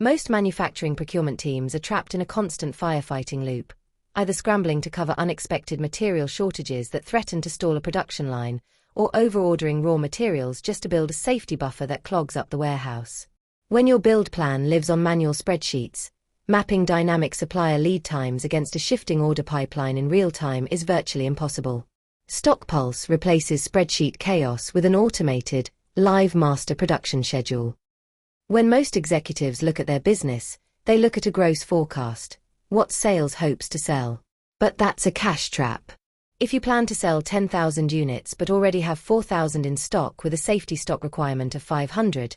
Most manufacturing procurement teams are trapped in a constant firefighting loop, either scrambling to cover unexpected material shortages that threaten to stall a production line, or over-ordering raw materials just to build a safety buffer that clogs up the warehouse. When your build plan lives on manual spreadsheets, mapping dynamic supplier lead times against a shifting order pipeline in real time is virtually impossible. StockPulse replaces spreadsheet chaos with an automated, live master production schedule. When most executives look at their business, they look at a gross forecast, what sales hopes to sell. But that's a cash trap. If you plan to sell 10,000 units but already have 4,000 in stock with a safety stock requirement of 500,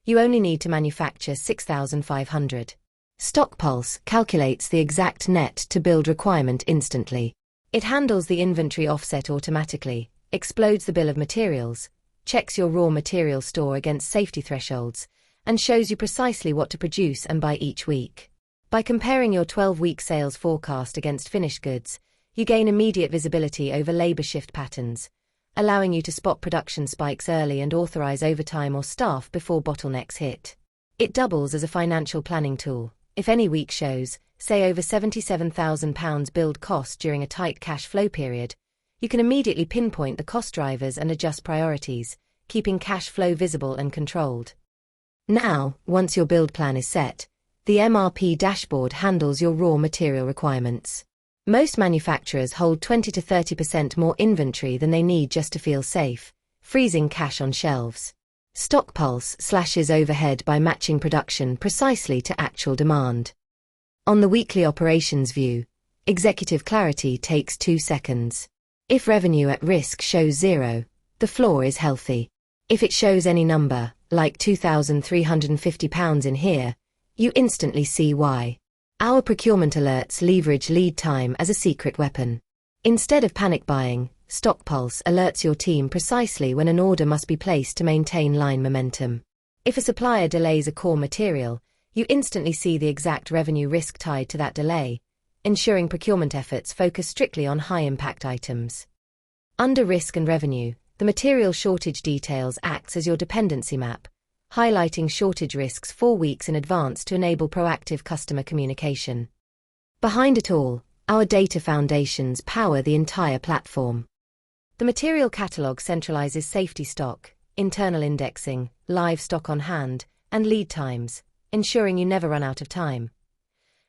you only need to manufacture 6,500. StockPulse calculates the exact net to build requirement instantly. It handles the inventory offset automatically, explodes the bill of materials, checks your raw material store against safety thresholds, and shows you precisely what to produce and buy each week. By comparing your 12-week sales forecast against finished goods, you gain immediate visibility over labor shift patterns, allowing you to spot production spikes early and authorize overtime or staff before bottlenecks hit. It doubles as a financial planning tool. If any week shows, say over £77,000 build cost during a tight cash flow period, you can immediately pinpoint the cost drivers and adjust priorities, keeping cash flow visible and controlled. Now, once your build plan is set, the MRP dashboard handles your raw material requirements. Most manufacturers hold 20 to 30% more inventory than they need just to feel safe, freezing cash on shelves. StockPulse slashes overhead by matching production precisely to actual demand. On the weekly operations view, executive clarity takes 2 seconds. If revenue at risk shows 0, the floor is healthy. If it shows any number, like £2,350 in here, you instantly see why. Our procurement alerts leverage lead time as a secret weapon. Instead of panic buying, StockPulse alerts your team precisely when an order must be placed to maintain line momentum. If a supplier delays a core material, you instantly see the exact revenue risk tied to that delay, ensuring procurement efforts focus strictly on high-impact items. Under risk and revenue, the material shortage details acts as your dependency map, highlighting shortage risks 4 weeks in advance to enable proactive customer communication. Behind it all, our data foundations power the entire platform. The material catalog centralizes safety stock, internal indexing, live stock on hand, and lead times, ensuring you never run out of time.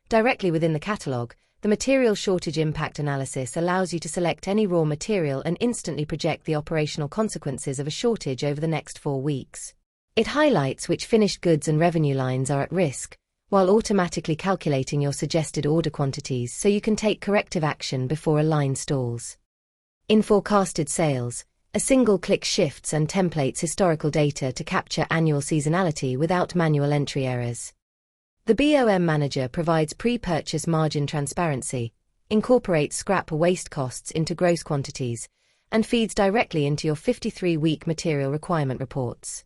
Directly within the catalog, the material shortage impact analysis allows you to select any raw material and instantly project the operational consequences of a shortage over the next 4 weeks. It highlights which finished goods and revenue lines are at risk, while automatically calculating your suggested order quantities so you can take corrective action before a line stalls. In forecasted sales, a single click shifts and templates historical data to capture annual seasonality without manual entry errors. The BOM Manager provides pre-purchase margin transparency, incorporates scrap or waste costs into gross quantities, and feeds directly into your 53-week material requirement reports.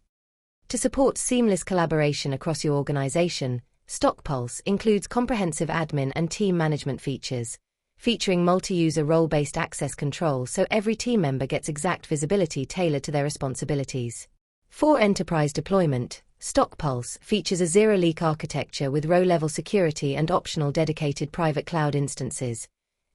To support seamless collaboration across your organization, StockPulse includes comprehensive admin and team management features, featuring multi-user role-based access control so every team member gets exact visibility tailored to their responsibilities. For enterprise deployment, StockPulse features a zero-leak architecture with row-level security and optional dedicated private cloud instances,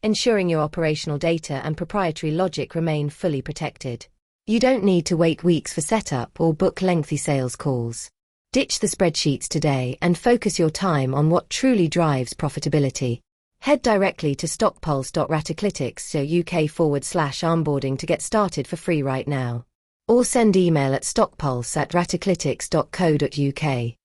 ensuring your operational data and proprietary logic remain fully protected. You don't need to wait weeks for setup or book lengthy sales calls. Ditch the spreadsheets today and focus your time on what truly drives profitability. Head directly to stockpulse.ratiklytics.uk/onboarding to get started for free right now. Or send email at stockpulse@ratiklytics.co.uk.